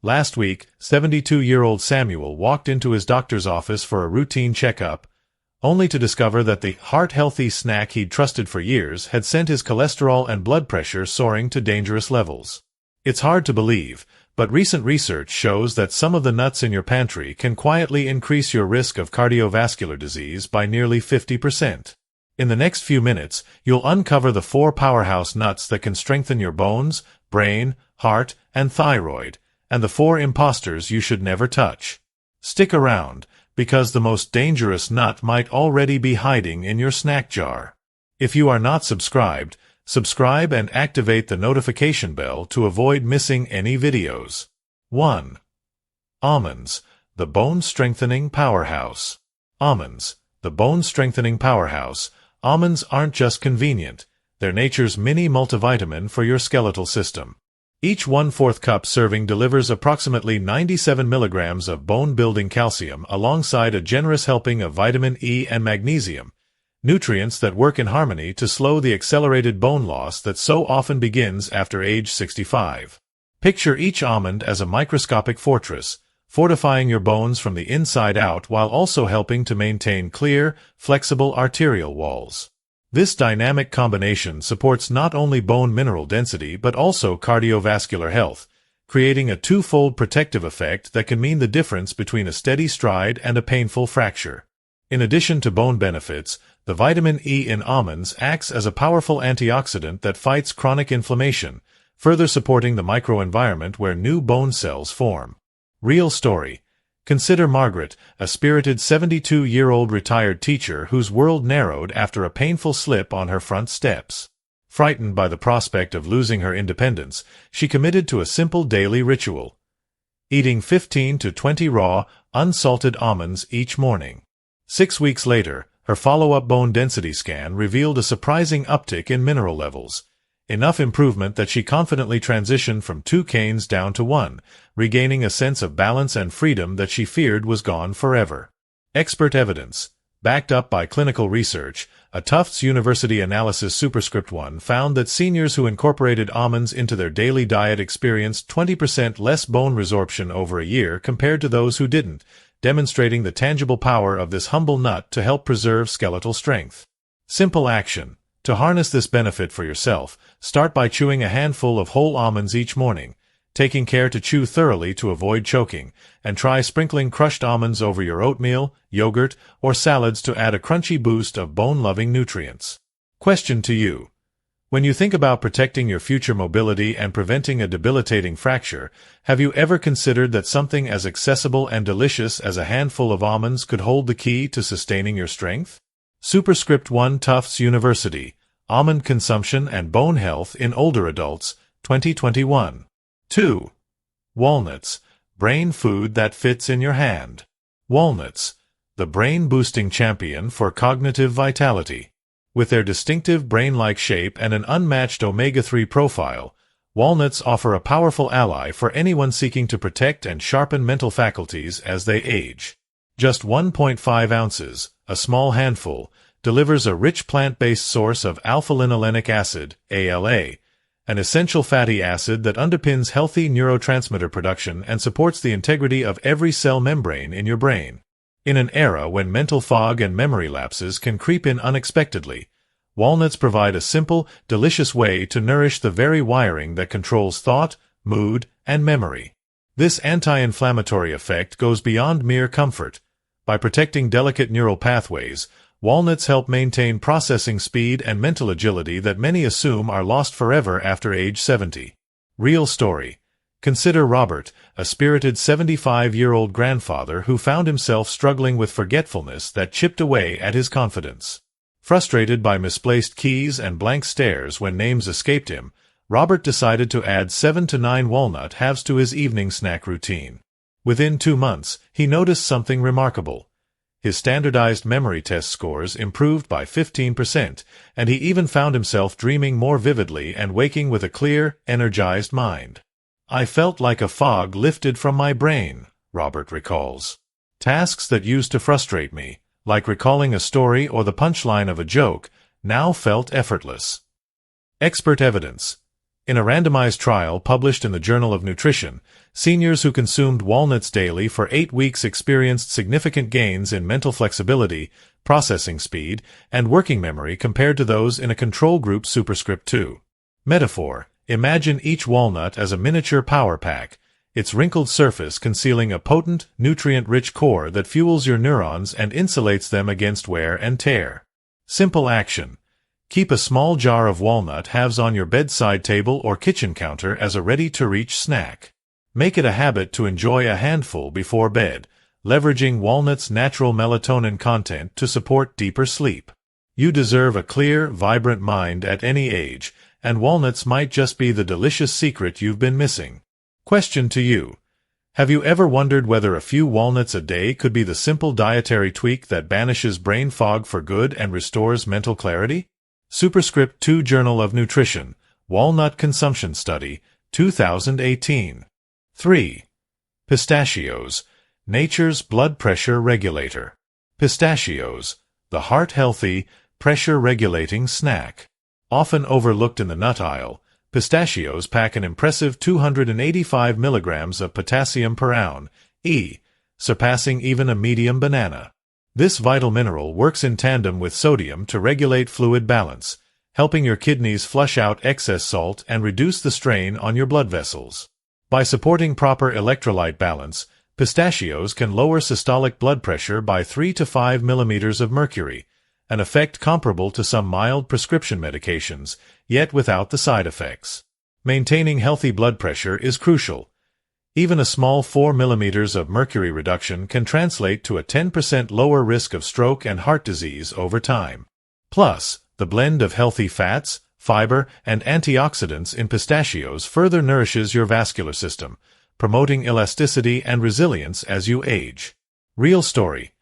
Last week, 72-year-old Samuel walked into his doctor's office for a routine checkup, only to discover that the heart-healthy snack he'd trusted for years had sent his cholesterol and blood pressure soaring to dangerous levels. It's hard to believe, but recent research shows that some of the nuts in your pantry can quietly increase your risk of cardiovascular disease by nearly 50%. In the next few minutes, you'll uncover the 4 powerhouse nuts that can strengthen your bones, brain, heart, and thyroid, and the 4 imposters you should never touch. Stick around, because the most dangerous nut might already be hiding in your snack jar. If you are not subscribed, subscribe and activate the notification bell to avoid missing any videos. 1. Almonds, the bone-strengthening powerhouse. Almonds, the bone-strengthening powerhouse. Almonds aren't just convenient, they're nature's mini multivitamin for your skeletal system. Each 1/4 cup serving delivers approximately 97 milligrams of bone-building calcium alongside a generous helping of vitamin E and magnesium, nutrients that work in harmony to slow the accelerated bone loss that so often begins after age 65. Picture each almond as a microscopic fortress, fortifying your bones from the inside out while also helping to maintain clear, flexible arterial walls. This dynamic combination supports not only bone mineral density but also cardiovascular health, creating a twofold protective effect that can mean the difference between a steady stride and a painful fracture. In addition to bone benefits, the vitamin E in almonds acts as a powerful antioxidant that fights chronic inflammation, further supporting the microenvironment where new bone cells form. Real story. Consider Margaret, a spirited 72-year-old retired teacher whose world narrowed after a painful slip on her front steps. Frightened by the prospect of losing her independence, she committed to a simple daily ritual: eating 15 to 20 raw, unsalted almonds each morning. 6 weeks later, her follow-up bone density scan revealed a surprising uptick in mineral levels. Enough improvement that she confidently transitioned from 2 canes down to 1, regaining a sense of balance and freedom that she feared was gone forever. Expert evidence. Backed up by clinical research, a Tufts University analysis superscript 1 found that seniors who incorporated almonds into their daily diet experienced 20% less bone resorption over a year compared to those who didn't, demonstrating the tangible power of this humble nut to help preserve skeletal strength. Simple action. To harness this benefit for yourself, start by chewing a handful of whole almonds each morning, taking care to chew thoroughly to avoid choking, and try sprinkling crushed almonds over your oatmeal, yogurt, or salads to add a crunchy boost of bone-loving nutrients. Question to you. When you think about protecting your future mobility and preventing a debilitating fracture, have you ever considered that something as accessible and delicious as a handful of almonds could hold the key to sustaining your strength? Superscript 1 Tufts University, Almond Consumption and Bone Health in Older Adults, 2021. 2. Walnuts, brain food that fits in your hand. Walnuts, the brain-boosting champion for cognitive vitality. With their distinctive brain-like shape and an unmatched omega-3 profile, walnuts offer a powerful ally for anyone seeking to protect and sharpen mental faculties as they age. Just 1.5 ounces, a small handful, delivers a rich plant-based source of alpha-linolenic acid, ALA, an essential fatty acid that underpins healthy neurotransmitter production and supports the integrity of every cell membrane in your brain. In an era when mental fog and memory lapses can creep in unexpectedly, walnuts provide a simple, delicious way to nourish the very wiring that controls thought, mood, and memory. This anti-inflammatory effect goes beyond mere comfort. By protecting delicate neural pathways, walnuts help maintain processing speed and mental agility that many assume are lost forever after age 70. Real story. Consider Robert, a spirited 75-year-old grandfather who found himself struggling with forgetfulness that chipped away at his confidence. Frustrated by misplaced keys and blank stares when names escaped him, Robert decided to add 7 to 9 walnut halves to his evening snack routine. Within 2 months, he noticed something remarkable. His standardized memory test scores improved by 15%, and he even found himself dreaming more vividly and waking with a clear, energized mind. "I felt like a fog lifted from my brain," Robert recalls. Tasks that used to frustrate me, like recalling a story or the punchline of a joke, now felt effortless. Expert evidence. In a randomized trial published in the Journal of Nutrition, seniors who consumed walnuts daily for 8 weeks experienced significant gains in mental flexibility, processing speed, and working memory compared to those in a control group. Superscript 2. Metaphor. Imagine each walnut as a miniature power pack, its wrinkled surface concealing a potent, nutrient-rich core that fuels your neurons and insulates them against wear and tear. Simple action. Keep a small jar of walnut halves on your bedside table or kitchen counter as a ready-to-reach snack. Make it a habit to enjoy a handful before bed, leveraging walnuts' natural melatonin content to support deeper sleep. You deserve a clear, vibrant mind at any age, and walnuts might just be the delicious secret you've been missing. Question to you. Have you ever wondered whether a few walnuts a day could be the simple dietary tweak that banishes brain fog for good and restores mental clarity? Superscript 2 Journal of Nutrition, Walnut Consumption Study, 2018. 3. Pistachios, nature's blood pressure regulator. Pistachios, the heart-healthy, pressure-regulating snack. Often overlooked in the nut aisle, pistachios pack an impressive 285 milligrams of potassium per ounce, surpassing even a medium banana. This vital mineral works in tandem with sodium to regulate fluid balance, helping your kidneys flush out excess salt and reduce the strain on your blood vessels. By supporting proper electrolyte balance, pistachios can lower systolic blood pressure by 3 to 5 millimeters of mercury, an effect comparable to some mild prescription medications, yet without the side effects. Maintaining healthy blood pressure is crucial. Even a small 4 millimeters of mercury reduction can translate to a 10% lower risk of stroke and heart disease over time. Plus, the blend of healthy fats, fiber, and antioxidants in pistachios further nourishes your vascular system, promoting elasticity and resilience as you age. Real story.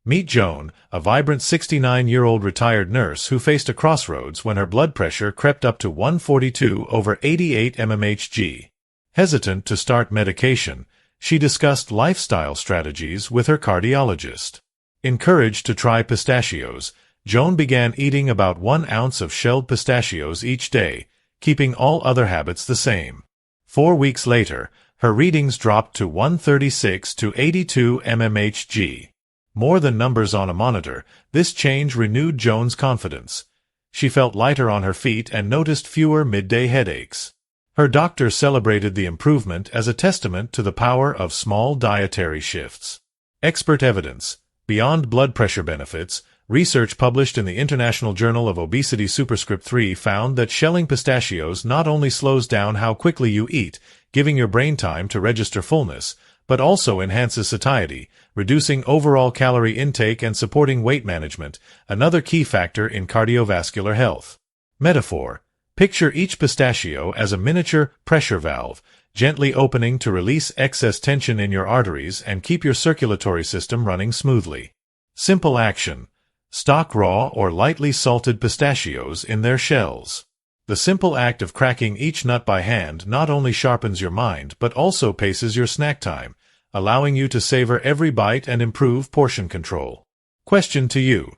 Meet Joan, a vibrant 69-year-old retired nurse who faced a crossroads when her blood pressure crept up to 142/88 mmHg. Hesitant to start medication, she discussed lifestyle strategies with her cardiologist. Encouraged to try pistachios, Joan began eating about 1 ounce of shelled pistachios each day, keeping all other habits the same. 4 weeks later, her readings dropped to 136/82 mmHg. More than numbers on a monitor, this change renewed Joan's confidence. She felt lighter on her feet and noticed fewer midday headaches. Her doctor celebrated the improvement as a testament to the power of small dietary shifts. Expert evidence. Beyond blood pressure benefits, research published in the International Journal of Obesity Superscript 3 found that shelling pistachios not only slows down how quickly you eat, giving your brain time to register fullness, but also enhances satiety, reducing overall calorie intake and supporting weight management, another key factor in cardiovascular health. Metaphor. Picture each pistachio as a miniature pressure valve, gently opening to release excess tension in your arteries and keep your circulatory system running smoothly. Simple action. Stock raw or lightly salted pistachios in their shells. The simple act of cracking each nut by hand not only sharpens your mind but also paces your snack time, allowing you to savor every bite and improve portion control. Question to you.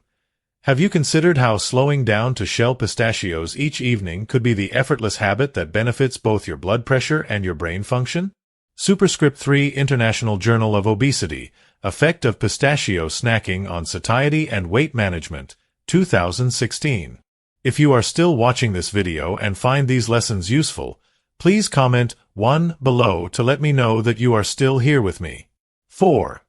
Have you considered how slowing down to shell pistachios each evening could be the effortless habit that benefits both your blood pressure and your brain function? Superscript 3 International Journal of Obesity, Effect of Pistachio Snacking on Satiety and Weight Management, 2016. If you are still watching this video and find these lessons useful, please comment 1 below to let me know that you are still here with me. 4.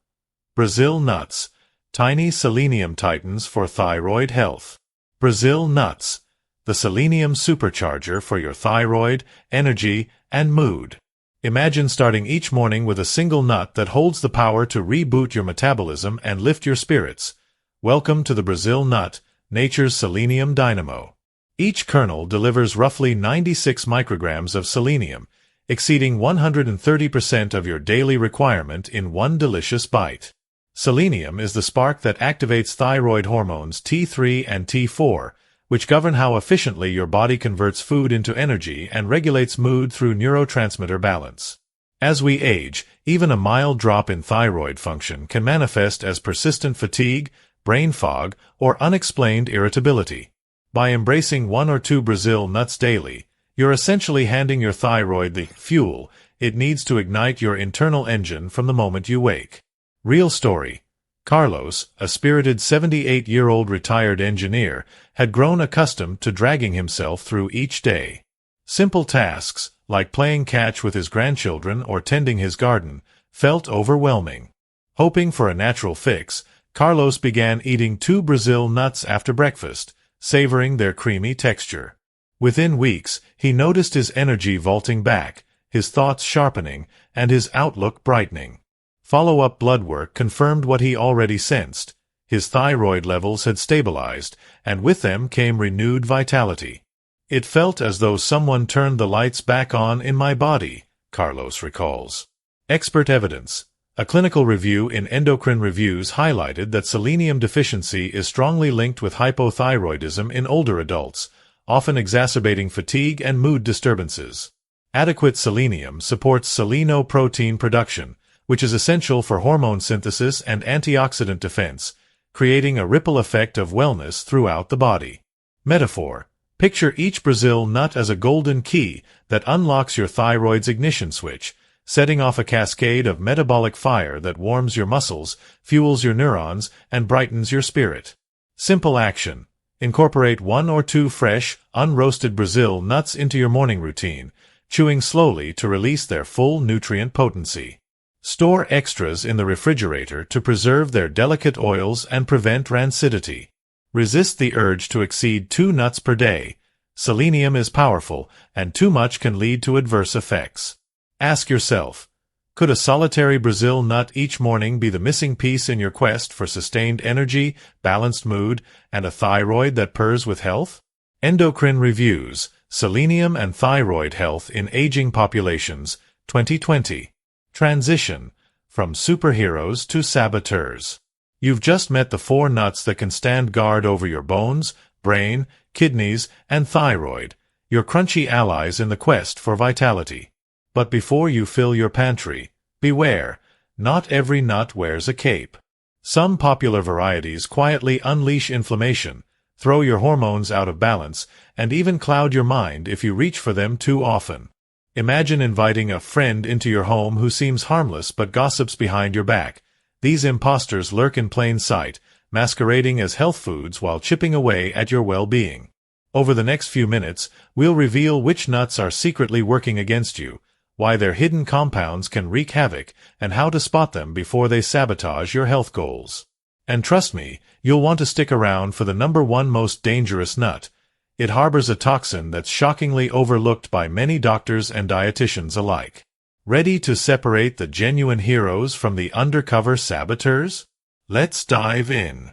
Brazil nuts, tiny selenium titans for thyroid health. Brazil nuts, the selenium supercharger for your thyroid, energy, and mood. Imagine starting each morning with a single nut that holds the power to reboot your metabolism and lift your spirits. Welcome to the Brazil nut, nature's selenium dynamo. Each kernel delivers roughly 96 micrograms of selenium, exceeding 130% of your daily requirement in one delicious bite. Selenium is the spark that activates thyroid hormones T3 and T4, which govern how efficiently your body converts food into energy and regulates mood through neurotransmitter balance. As we age, even a mild drop in thyroid function can manifest as persistent fatigue, brain fog, or unexplained irritability. By embracing 1 or 2 Brazil nuts daily, You're essentially handing your thyroid the fuel it needs to ignite your internal engine from the moment you wake. Real story. Carlos, a spirited 78-year-old retired engineer, had grown accustomed to dragging himself through each day. Simple tasks, like playing catch with his grandchildren or tending his garden, felt overwhelming. Hoping for a natural fix, Carlos began eating 2 Brazil nuts after breakfast, savoring their creamy texture. Within weeks, he noticed his energy vaulting back, his thoughts sharpening, and his outlook brightening. Follow-up blood work confirmed what he already sensed. His thyroid levels had stabilized, and with them came renewed vitality. It felt as though someone turned the lights back on in my body, Carlos recalls. Expert evidence. A clinical review in Endocrine Reviews highlighted that selenium deficiency is strongly linked with hypothyroidism in older adults, often exacerbating fatigue and mood disturbances. Adequate selenium supports selenoprotein production, which is essential for hormone synthesis and antioxidant defense, creating a ripple effect of wellness throughout the body. Metaphor. Picture each Brazil nut as a golden key that unlocks your thyroid's ignition switch, setting off a cascade of metabolic fire that warms your muscles, fuels your neurons, and brightens your spirit. Simple action. Incorporate 1 or 2 fresh, unroasted Brazil nuts into your morning routine, chewing slowly to release their full nutrient potency. Store extras in the refrigerator to preserve their delicate oils and prevent rancidity. Resist the urge to exceed 2 nuts per day. Selenium is powerful, and too much can lead to adverse effects. Ask yourself, could a solitary Brazil nut each morning be the missing piece in your quest for sustained energy, balanced mood, and a thyroid that purrs with health? Endocrine Reviews, Selenium and Thyroid Health in Aging Populations, 2020. Transition, from superheroes to saboteurs. You've just met the 4 nuts that can stand guard over your bones, brain, kidneys, and thyroid, your crunchy allies in the quest for vitality. But before you fill your pantry, beware, not every nut wears a cape. Some popular varieties quietly unleash inflammation, throw your hormones out of balance, and even cloud your mind if you reach for them too often. Imagine inviting a friend into your home who seems harmless but gossips behind your back. These imposters lurk in plain sight, masquerading as health foods while chipping away at your well-being. Over the next few minutes, we'll reveal which nuts are secretly working against you, why their hidden compounds can wreak havoc, and how to spot them before they sabotage your health goals. And trust me, you'll want to stick around for the #1 most dangerous nut. It harbors a toxin that's shockingly overlooked by many doctors and dietitians alike. Ready to separate the genuine heroes from the undercover saboteurs? Let's dive in.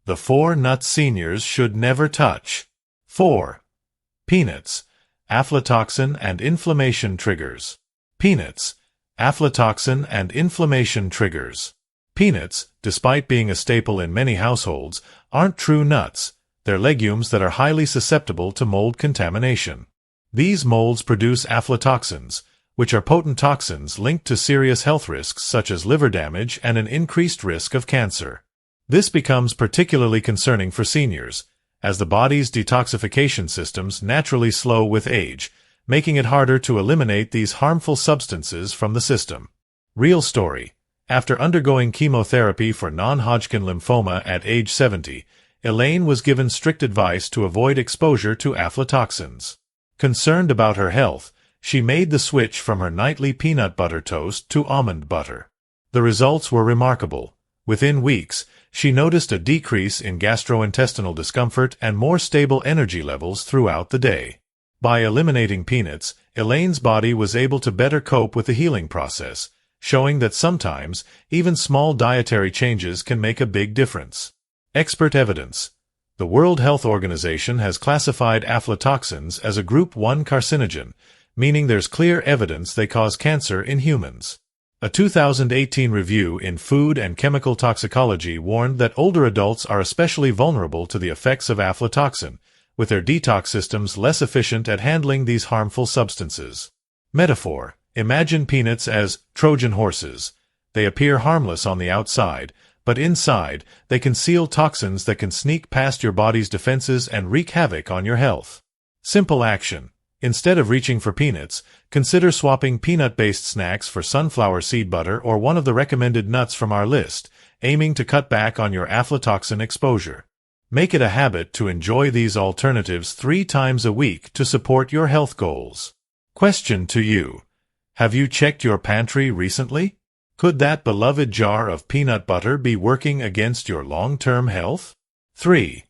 The 4 nuts seniors should never touch. 4. Peanuts. Aflatoxin and inflammation triggers. Peanuts. Aflatoxin and inflammation triggers. Peanuts, despite being a staple in many households, aren't true nuts. They're legumes that are highly susceptible to mold contamination. These molds produce aflatoxins, which are potent toxins linked to serious health risks such as liver damage and an increased risk of cancer. This becomes particularly concerning for seniors, as the body's detoxification systems naturally slow with age, making it harder to eliminate these harmful substances from the system. Real story. After undergoing chemotherapy for non-Hodgkin lymphoma at age 70, Elaine was given strict advice to avoid exposure to aflatoxins. Concerned about her health, she made the switch from her nightly peanut butter toast to almond butter. The results were remarkable. Within weeks, she noticed a decrease in gastrointestinal discomfort and more stable energy levels throughout the day. By eliminating peanuts, Elaine's body was able to better cope with the healing process, showing that sometimes even small dietary changes can make a big difference. Expert evidence. The World Health Organization has classified aflatoxins as a Group 1 carcinogen, meaning there's clear evidence they cause cancer in humans. A 2018 review in Food and Chemical Toxicology warned that older adults are especially vulnerable to the effects of aflatoxin, with their detox systems less efficient at handling these harmful substances. Metaphor. Imagine peanuts as Trojan horses. They appear harmless on the outside, but inside, they conceal toxins that can sneak past your body's defenses and wreak havoc on your health. Simple action. Instead of reaching for peanuts, consider swapping peanut-based snacks for sunflower seed butter or one of the recommended nuts from our list, aiming to cut back on your aflatoxin exposure. Make it a habit to enjoy these alternatives 3 times a week to support your health goals. Question to you. Have you checked your pantry recently? Could that beloved jar of peanut butter be working against your long-term health? 3.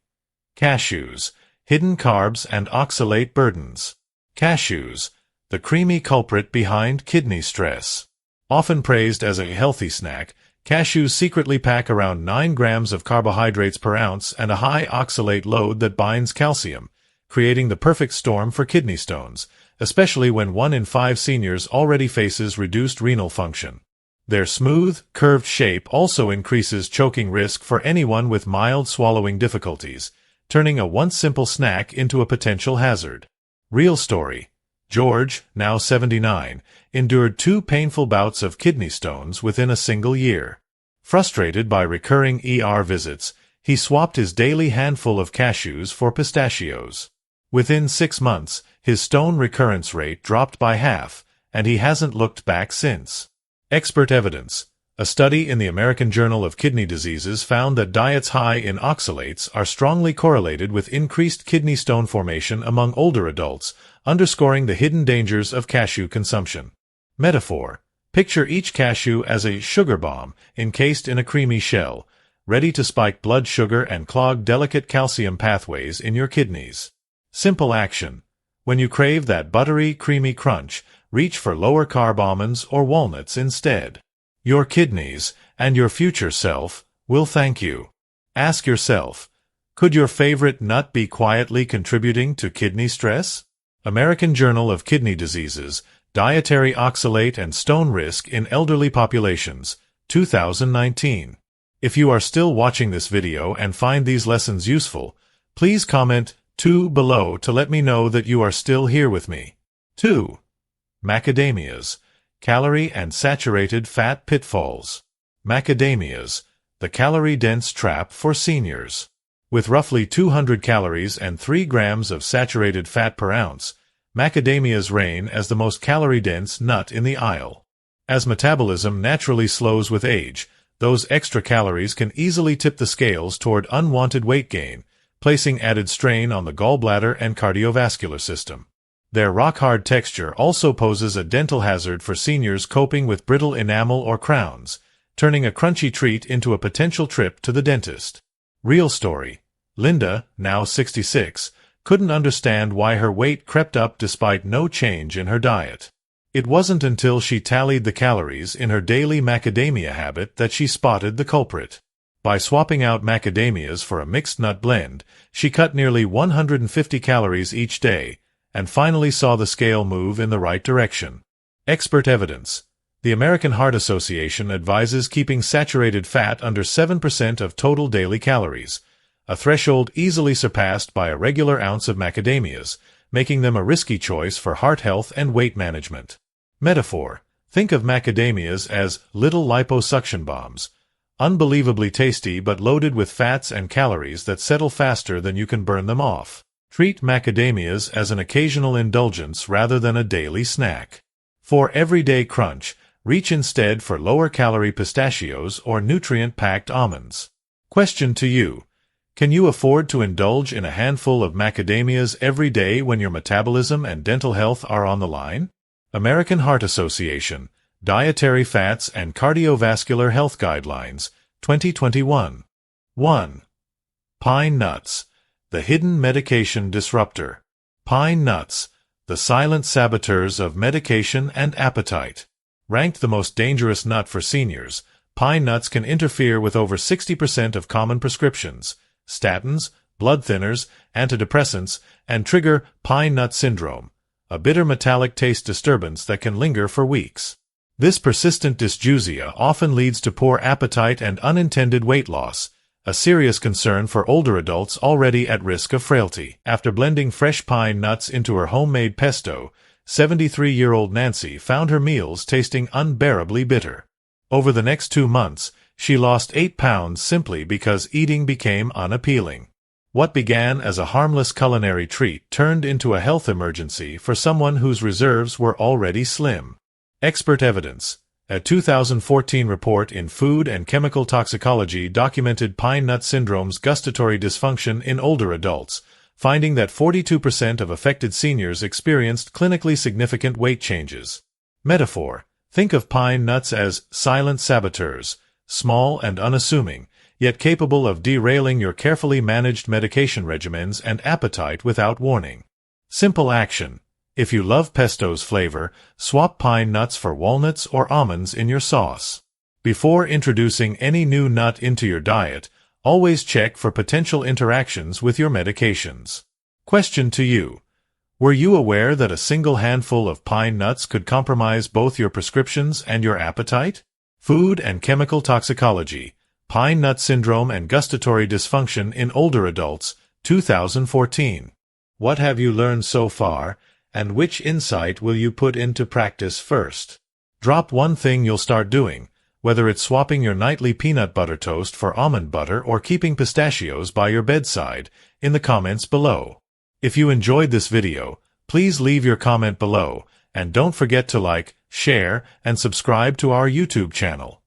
Cashews, hidden carbs and oxalate burdens. Cashews, the creamy culprit behind kidney stress. Often praised as a healthy snack, cashews secretly pack around 9 grams of carbohydrates per ounce and a high oxalate load that binds calcium, creating the perfect storm for kidney stones, especially when 1 in 5 seniors already faces reduced renal function. Their smooth, curved shape also increases choking risk for anyone with mild swallowing difficulties, turning a once simple snack into a potential hazard. Real story. George, now 79, endured 2 painful bouts of kidney stones within a single year. Frustrated by recurring ER visits, he swapped his daily handful of cashews for pistachios. Within 6 months, his stone recurrence rate dropped by half, and he hasn't looked back since. Expert evidence. A study in the American Journal of Kidney Diseases found that diets high in oxalates are strongly correlated with increased kidney stone formation among older adults, underscoring the hidden dangers of cashew consumption. Metaphor. Picture each cashew as a sugar bomb encased in a creamy shell, ready to spike blood sugar and clog delicate calcium pathways in your kidneys. Simple action. When you crave that buttery, creamy crunch, reach for lower-carb almonds or walnuts instead. Your kidneys, and your future self, will thank you. Ask yourself, could your favorite nut be quietly contributing to kidney stress? American Journal of Kidney Diseases, Dietary Oxalate and Stone Risk in Elderly Populations, 2019. If you are still watching this video and find these lessons useful, please comment 2 below to let me know that you are still here with me. 2. Macadamias. Calorie and saturated fat pitfalls. Macadamias, the calorie-dense trap for seniors. With roughly 200 calories and 3 grams of saturated fat per ounce, macadamias reign as the most calorie-dense nut in the aisle. As metabolism naturally slows with age, those extra calories can easily tip the scales toward unwanted weight gain, placing added strain on the gallbladder and cardiovascular system. Their rock-hard texture also poses a dental hazard for seniors coping with brittle enamel or crowns, turning a crunchy treat into a potential trip to the dentist. Real story. Linda, now 66, couldn't understand why her weight crept up despite no change in her diet. It wasn't until she tallied the calories in her daily macadamia habit that she spotted the culprit. By swapping out macadamias for a mixed nut blend, she cut nearly 150 calories each day, and finally saw the scale move in the right direction. Expert evidence. The American Heart Association advises keeping saturated fat under 7% of total daily calories, a threshold easily surpassed by a regular ounce of macadamias, making them a risky choice for heart health and weight management. Metaphor. Think of macadamias as little liposuction bombs, unbelievably tasty but loaded with fats and calories that settle faster than you can burn them off. Treat macadamias as an occasional indulgence rather than a daily snack. For everyday crunch, reach instead for lower-calorie pistachios or nutrient-packed almonds. Question to you. Can you afford to indulge in a handful of macadamias every day when your metabolism and dental health are on the line? American Heart Association, Dietary Fats and Cardiovascular Health Guidelines, 2021. 1. Pine nuts. The hidden medication disruptor. Pine nuts, the silent saboteurs of medication and appetite. Ranked the most dangerous nut for seniors, pine nuts can interfere with over 60% of common prescriptions, statins, blood thinners, antidepressants, and trigger pine nut syndrome, a bitter metallic taste disturbance that can linger for weeks. This persistent dysgeusia often leads to poor appetite and unintended weight loss, a serious concern for older adults already at risk of frailty. After blending fresh pine nuts into her homemade pesto, 73-year-old Nancy found her meals tasting unbearably bitter. Over the next 2 months, she lost 8 pounds simply because eating became unappealing. What began as a harmless culinary treat turned into a health emergency for someone whose reserves were already slim. Expert evidence. A 2014 report in Food and Chemical Toxicology documented pine nut syndrome's gustatory dysfunction in older adults, finding that 42% of affected seniors experienced clinically significant weight changes. Metaphor. Think of pine nuts as silent saboteurs, small and unassuming, yet capable of derailing your carefully managed medication regimens and appetite without warning. Simple action. If you love pesto's flavor, swap pine nuts for walnuts or almonds in your sauce. Before introducing any new nut into your diet, always check for potential interactions with your medications. Question to you. Were you aware that a single handful of pine nuts could compromise both your prescriptions and your appetite? Food and Chemical Toxicology, Pine Nut Syndrome and Gustatory Dysfunction in Older Adults, 2014. What have you learned so far, and which insight will you put into practice first? Drop one thing you'll start doing, whether it's swapping your nightly peanut butter toast for almond butter or keeping pistachios by your bedside, in the comments below. If you enjoyed this video, please leave your comment below, and don't forget to like, share, and subscribe to our YouTube channel.